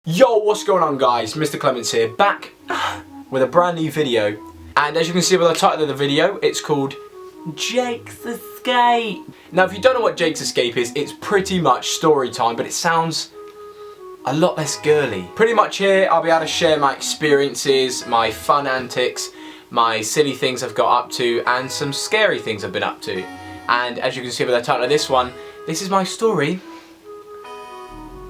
Yo, what's going on guys? MrClemmence here, back with a brand new video. And as you can see by the title of the video, it's called Jake's Escape. Now if you don't know what Jake's Escape is, it's pretty much story time, but it sounds a lot less girly. Pretty much here, I'll be able to share my experiences, my fun antics, my silly things I've got up to, and some scary things I've been up to. And as you can see by the title of this one, this is my story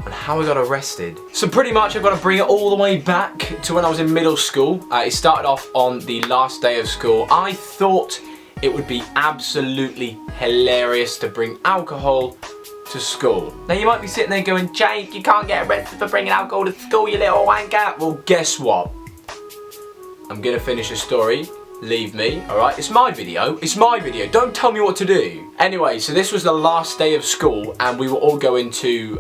on how I got arrested. So pretty much I've got to bring it all the way back to when I was in middle school. It started off on the last day of school. I thought it would be absolutely hilarious to bring alcohol to school. Now you might be sitting there going, Jake, you can't get arrested for bringing alcohol to school, you little wanker. Well, guess what? I'm gonna finish the story. Leave me, alright? It's my video. It's my video. Don't tell me what to do. Anyway, so this was the last day of school and we were all going to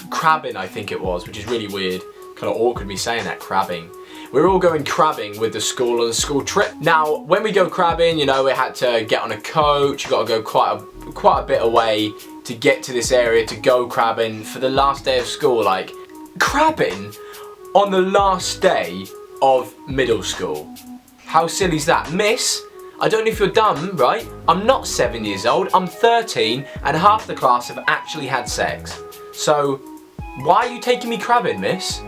crabbing, I think it was, which is really weird. Kind of awkward me saying that, crabbing. We were all going crabbing with the school on a school trip. Now, when we go crabbing, you know, we had to get on a coach. You got to go quite a bit away to get to this area to go crabbing for the last day of school. Like, crabbing on the last day of middle school. How silly is that? Miss, I don't know if you're dumb, right? I'm not 7 years old, I'm 13 and half the class have actually had sex. So, why are you taking me crabbing, miss?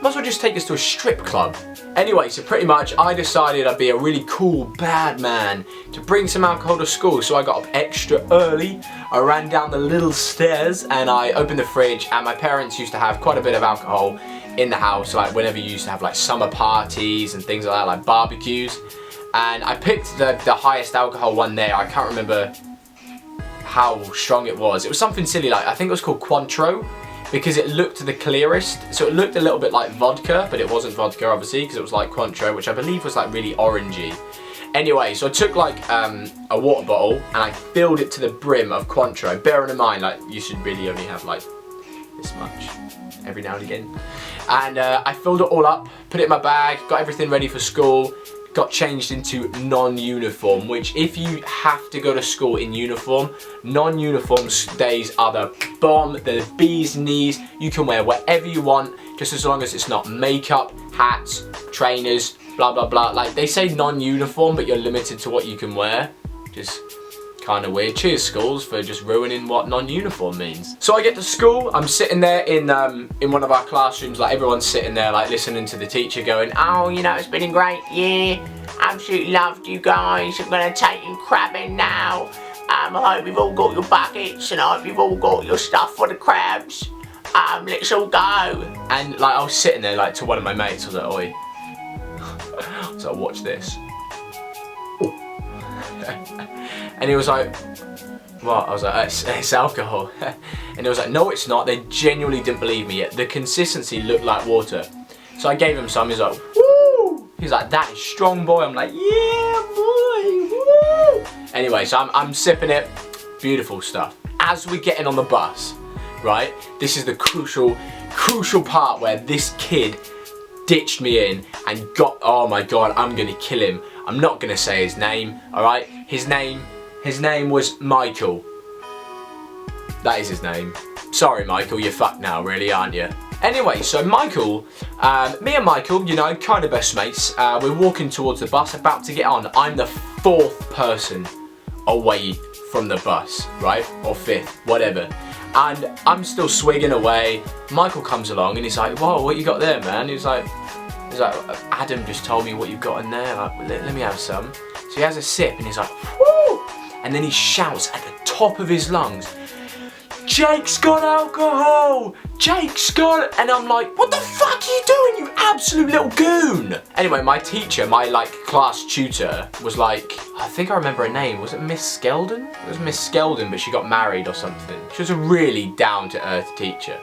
Might as well just take us to a strip club. Anyway, so pretty much I decided I'd be a really cool, bad man to bring some alcohol to school. So I got up extra early, I ran down the little stairs and I opened the fridge, and my parents used to have quite a bit of alcohol in the house, like whenever you used to have like summer parties and things like that, like barbecues. And I picked the highest alcohol one there. I can't remember how strong it was. It was something silly, like I think it was called Cointreau, because it looked the clearest. So it looked a little bit like vodka, but it wasn't vodka obviously, because it was like Cointreau, which I believe was like really orangey. Anyway, so I took like a water bottle and I filled it to the brim of Cointreau. Bearing in mind, like you should really only have like this much every now and again. And I filled it all up, put it in my bag, got everything ready for school, got changed into non-uniform, which if you have to go to school in uniform, non-uniform days are the bomb, the bee's knees. You can wear whatever you want, just as long as it's not makeup, hats, trainers, blah blah blah. Like they say non-uniform, but you're limited to what you can wear. Just kind of weird. Cheers schools for just ruining what non-uniform means. So I get to school, I'm sitting there in one of our classrooms, like everyone's sitting there like listening to the teacher going, oh, you know, it's been a great year, absolutely loved you guys, I'm gonna take you crabbing now, I hope you've all got your buckets and I hope you've all got your stuff for the crabs, let's all go. And like I was sitting there like to one of my mates, I was like, oi, so watch this. And he was like, what? I was like, it's alcohol. And he was like, no it's not. They genuinely didn't believe me yet. The consistency looked like water. So I gave him some, he's like, woo! He's like, that is strong, boy. I'm like, yeah, boy, woo! Anyway, so I'm sipping it. Beautiful stuff. As we're getting on the bus, right? This is the crucial part where this kid ditched me in and got, oh my God, I'm gonna kill him. I'm not gonna say his name, alright? His name was Michael. That is his name. Sorry Michael, you're fucked now really, aren't you? Anyway, so Michael, me and Michael, you know, kind of best mates, we're walking towards the bus, about to get on. I'm the fourth person away from the bus, right? Or fifth, whatever. And I'm still swigging away. Michael comes along and he's like, whoa, what you got there, man? He's like, Adam just told me what you've got in there, like, let me have some. So he has a sip and he's like, whoo! And then he shouts at the top of his lungs, Jake's got alcohol! Jake's got... And I'm like, what the fuck are you doing, you absolute little goon? Anyway, my teacher, my like class tutor, was like, I think I remember her name, was it Miss Skeldon? It was Miss Skeldon, but she got married or something. She was a really down-to-earth teacher.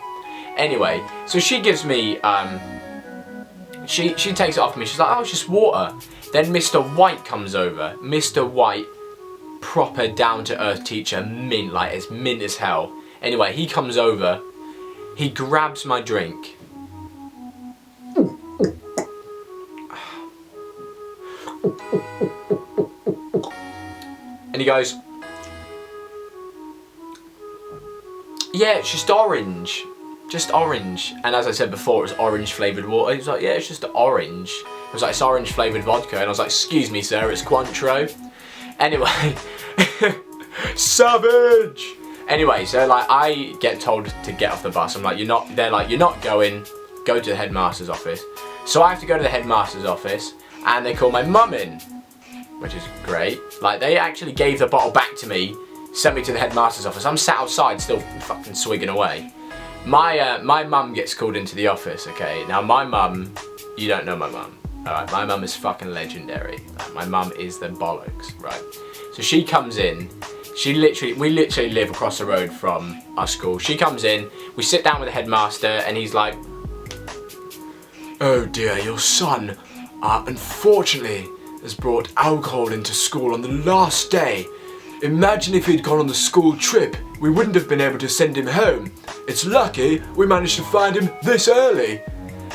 Anyway, so she gives me, she takes it off me, she's like, oh, it's just water. Then Mr. White comes over. Mr. White, proper down-to-earth teacher, mint, like it's mint as hell. Anyway, he comes over, he grabs my drink. And he goes, yeah, it's just orange. just orange. And as I said before, it was orange flavoured water. He was like, yeah, it's just orange. It was like, it's orange flavoured vodka. And I was like, excuse me, sir, it's Cointreau. Anyway, savage! Anyway, so like, I get told to get off the bus. I'm like, you're not, they're like, you're not going, go to the headmaster's office. So I have to go to the headmaster's office, and they call my mum in, which is great. Like, they actually gave the bottle back to me, sent me to the headmaster's office. I'm sat outside still fucking swigging away. My mum gets called into the office, okay? Now my mum, you don't know my mum, alright? My mum is fucking legendary. Like, my mum is the bollocks, right? So she comes in, we literally live across the road from our school. She comes in, we sit down with the headmaster, and he's like, oh dear, your son, unfortunately, has brought alcohol into school on the last day. Imagine if he'd gone on the school trip. We wouldn't have been able to send him home. It's lucky we managed to find him this early.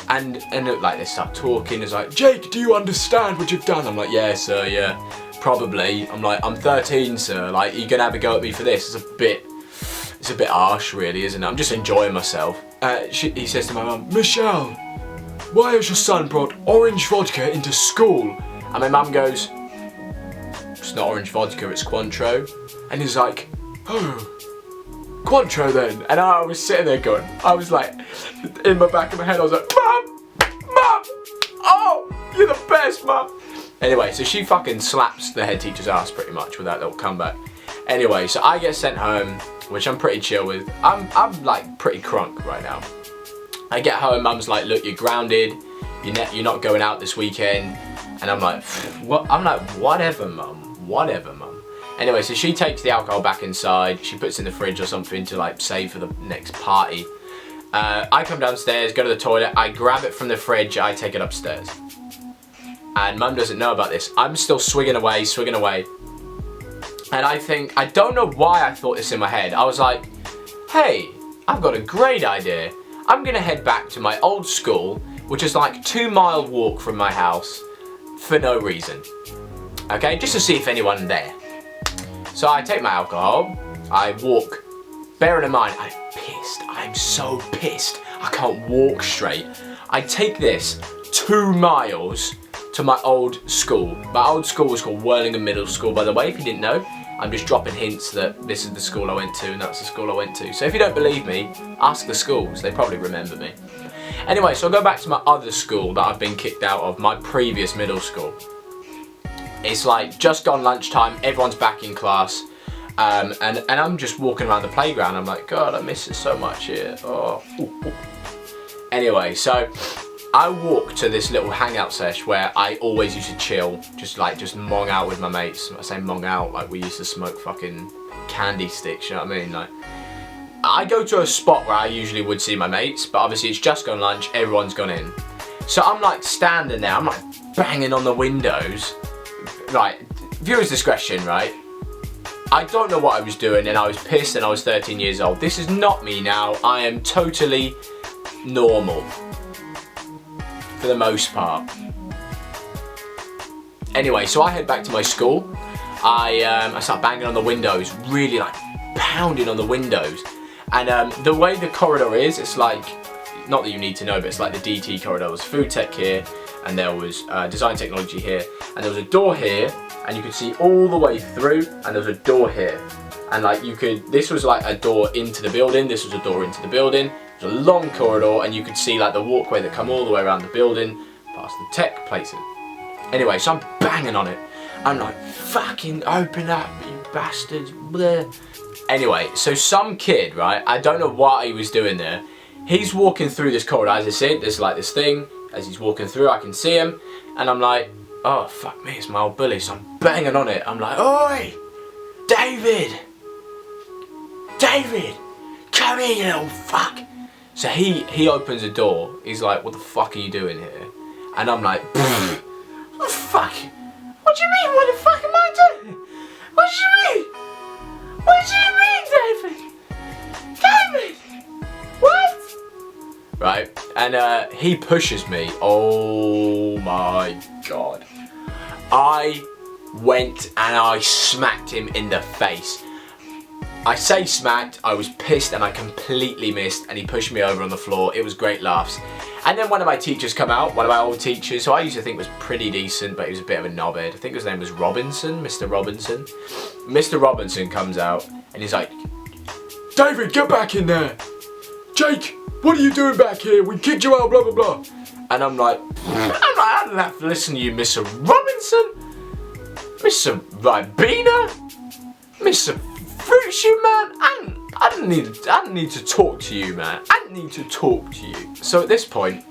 And like, they start talking. It's like, Jake, do you understand what you've done? I'm like, yeah, sir, yeah, probably. I'm like, I'm 13, sir. Like, you're gonna have a go at me for this? It's a bit harsh, really, isn't it? I'm just enjoying myself. He says to my mum, Michelle, why has your son brought orange vodka into school? And my mum goes, it's not orange vodka, it's Cointreau. And he's like, oh, Cointreau then. And I was sitting there going, I was like, in the back of my head, I was like, Mum, oh, you're the best, Mum. Anyway, so she fucking slaps the head teacher's ass pretty much with that little comeback. Anyway, so I get sent home, which I'm pretty chill with. I'm like pretty crunk right now. I get home, Mum's like, look, you're grounded, you're not going out this weekend. And I'm like, what? I'm like, whatever, Mum. Whatever, Mum. Anyway, so she takes the alcohol back inside. She puts it in the fridge or something to like save for the next party. I come downstairs, go to the toilet. I grab it from the fridge. I take it upstairs. And Mum doesn't know about this. I'm still swigging away. And I don't know why I thought this in my head. I was like, hey, I've got a great idea. I'm gonna head back to my old school, which is like 2-mile walk from my house, for no reason. Okay, just to see if anyone's there. So I take my alcohol, I walk, bearing in mind, I'm so pissed, I can't walk straight. I take this 2 miles to my old school. My old school was called Whirlingham Middle School, by the way, if you didn't know. I'm just dropping hints that this is the school I went to and that's the school I went to. So if you don't believe me, ask the schools, they probably remember me. Anyway, so I go back to my other school that I've been kicked out of, my previous middle school. It's like just gone lunchtime, everyone's back in class, and I'm just walking around the playground. I'm like, God, I miss it so much here. Oh. Ooh, ooh. Anyway, so I walk to this little hangout sesh where I always used to chill, just mong out with my mates. I say mong out, like we used to smoke fucking candy sticks, you know what I mean? Like, I go to a spot where I usually would see my mates, but obviously it's just gone lunch, everyone's gone in. So I'm like standing there, I'm like banging on the windows. Right, viewer's discretion, right? I don't know what I was doing and I was pissed and I was 13 years old. This is not me now. I am totally normal. For the most part. Anyway, so I head back to my school. I start banging on the windows, really like pounding on the windows. And the way the corridor is, it's like, not that you need to know, but it's like the DT corridor. There was food tech here, and there was design technology here, and there was a door here, and you could see all the way through, and there was a door here. And like this was like a door into the building, this was a door into the building. It was a long corridor, and you could see like the walkway that come all the way around the building, past the tech places. Anyway, so I'm banging on it. I'm like, fucking open up, you bastards. Bleh. Anyway, so some kid, right, I don't know what he was doing there. He's walking through this corridor, as I said, there's like this thing. As he's walking through, I can see him, and I'm like, oh, fuck me, it's my old bully. So I'm banging on it. I'm like, oi, David, come here, you little fuck. So he opens the door. He's like, what the fuck are you doing here? And I'm like, what the fuck? What do you mean, what the fuck am I doing? What do you mean? What do you mean, David? David! What? Right, and he pushes me. Oh my God. I went and I smacked him in the face. I say smacked, I was pissed and I completely missed, and he pushed me over on the floor. It was great laughs. And then one of my teachers come out, one of my old teachers, who I used to think was pretty decent, but he was a bit of a knobhead. I think his name was Robinson, Mr. Robinson. Mr. Robinson comes out and he's like, David, get back in there. Jake, what are you doing back here? We kicked you out, blah, blah, blah. And I'm like, I don't have to listen to you, Mr. Robinson, Mr. Ribena, Mr. Fruit Shoe Man. I don't need to talk to you, man. I don't need to talk to you. So at this point,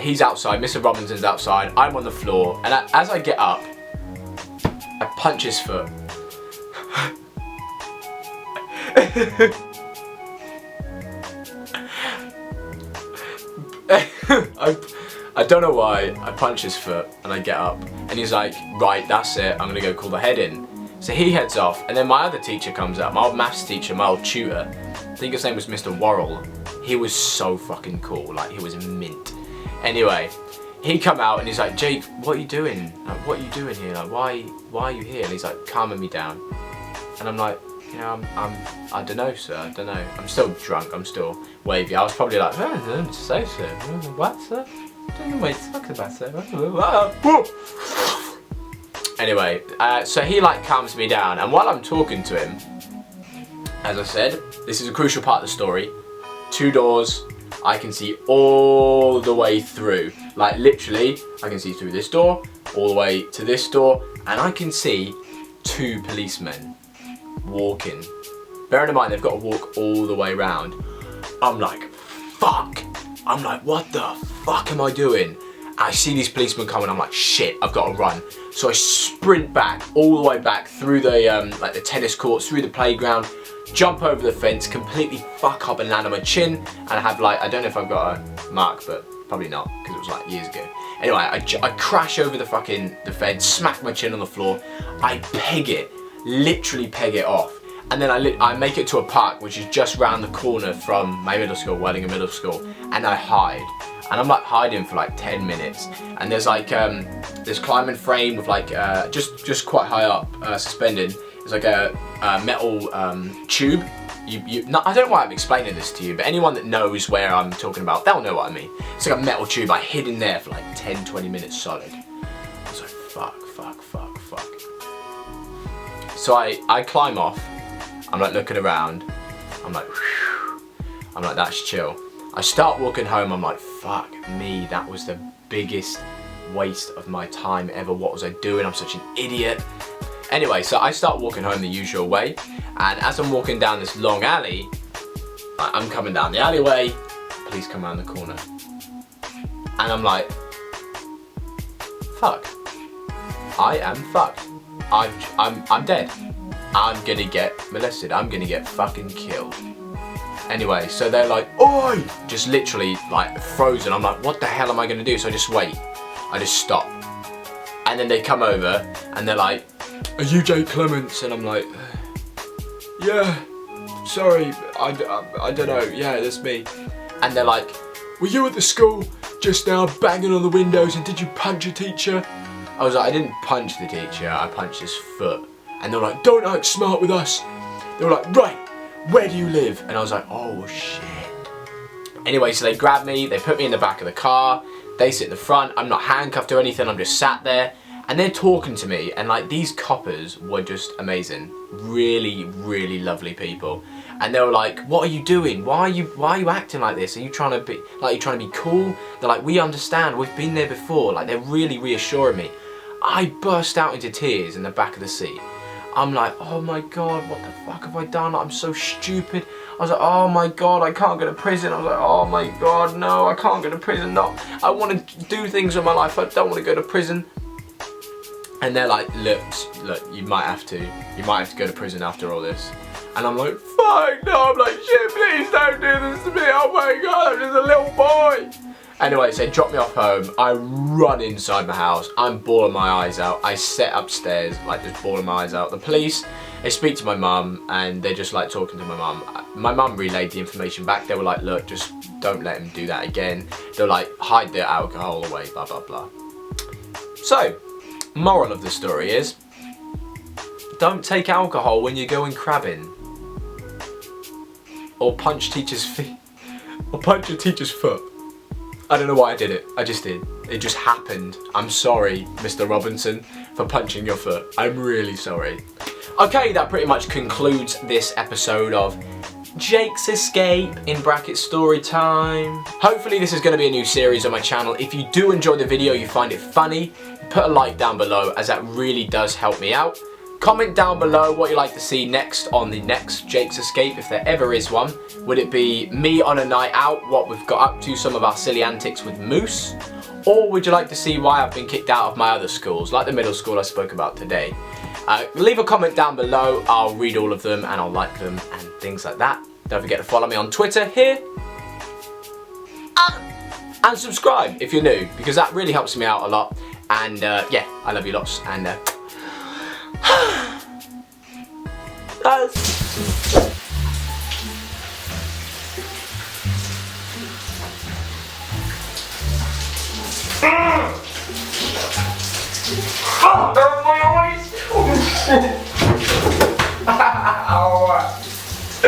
he's outside, Mr. Robinson's outside, I'm on the floor, and as I get up, I punch his foot. I don't know why, I punch his foot and I get up and he's like, right, that's it, I'm gonna go call the head in. So he heads off, and then my other teacher comes out, my old maths teacher, my old tutor. I think his name was Mr. Worrell. He was so fucking cool, like he was mint. Anyway, he come out and he's like, Jake, what are you doing? Like, what are you doing here? Like, why are you here? And he's like, calming me down. And I'm like, you know, I don't know, sir, I don't know. I'm still drunk, I'm still wavy. I was probably like, I don't know, say, sir. What, sir? I don't know what you're talking about, sir. Anyway, so he like calms me down, and while I'm talking to him, as I said, this is a crucial part of the story. 2 doors, I can see all the way through. Like literally, I can see through this door, all the way to this door, and I can see 2 policemen walking. Bearing in mind, they've got to walk all the way around. I'm like, fuck. I'm like, what the fuck am I doing? I see these policemen coming, I'm like, shit, I've got to run. So I sprint back, all the way back through the like the tennis courts, through the playground, jump over the fence, completely fuck up and land on my chin, and I have like, I don't know if I've got a mark, but probably not, because it was like years ago. Anyway, I crash over the fence, smack my chin on the floor, I peg it, literally peg it off. And then I make it to a park, which is just round the corner from my middle school, Wellingham Middle School, and I hide. And I'm like hiding for like 10 minutes. And there's like this climbing frame with like, just quite high up, suspended. It's like a metal tube. I don't know why I'm explaining this to you, but anyone that knows where I'm talking about, they'll know what I mean. It's like a metal tube. I hid in there for like 10, 20 minutes solid. I was like, fuck. So I climb off. I'm like looking around. I'm like, that's chill. I start walking home, I'm like, fuck me, that was the biggest waste of my time ever. What was I doing? I'm such an idiot. Anyway, so I start walking home the usual way, and as I'm walking down this long alley, I'm coming down the alleyway, police come around the corner. And I'm like, fuck. I am fucked. I'm dead. I'm gonna get molested. I'm gonna get fucking killed. Anyway, so they're like, oi! Just literally like frozen. I'm like, what the hell am I gonna do? So I just wait. I just stop. And then they come over and they're like, are you Jake Clemmence? And I'm like, yeah, sorry, I don't know, yeah, that's me. And they're like, were you at the school just now banging on the windows and did you punch a teacher? I was like, I didn't punch the teacher, I punched his foot. And they're like, don't act smart with us. They were like, right, where do you live? And I was like, oh shit. Anyway, so they grab me, they put me in the back of the car, they sit in the front, I'm not handcuffed or anything, I'm just sat there. And they're talking to me, and like these coppers were just amazing. Really, really lovely people. And they were like, what are you doing? Why are you acting like this? Are you trying to be cool? They're like, we understand, we've been there before. Like, they're really reassuring me. I burst out into tears in the back of the seat. I'm like, oh my God, what the fuck have I done? I'm so stupid. I was like, oh my God, I can't go to prison. I was like, oh my God, no, I can't go to prison. No, I want to do things with my life. I don't want to go to prison. And they're like, look, you might have to go to prison after all this. And I'm like, fuck no, I'm like, shit, please don't do this to me. Oh my God, I'm just a little boy. Anyway, so they drop me off home. I run inside my house. I'm bawling my eyes out. I sit upstairs, like just bawling my eyes out. The police, they speak to my mum and they're just like talking to my mum. My mum relayed the information back. They were like, look, just don't let him do that again. They're like, hide the alcohol away, blah, blah, blah. So, moral of the story is, don't take alcohol when you're going crabbing. Or punch teacher's feet. Or punch your teacher's foot. I don't know why I did it. I just did. It just happened. I'm sorry, Mr. Robinson, for punching your foot. I'm really sorry. Okay, that pretty much concludes this episode of Jake's Escape, in brackets story time. Hopefully this is going to be a new series on my channel. If you do enjoy the video, you find it funny, put a like down below, as that really does help me out. Comment down below what you'd like to see next on the next Jake's Escape, if there ever is one. Would it be me on a night out, what we've got up to, some of our silly antics with Moose? Or would you like to see why I've been kicked out of my other schools, like the middle school I spoke about today? Leave a comment down below, I'll read all of them and I'll like them and things like that. Don't forget to follow me on Twitter here. And subscribe if you're new, because that really helps me out a lot. And yeah, I love you lots. And oh, my eyes!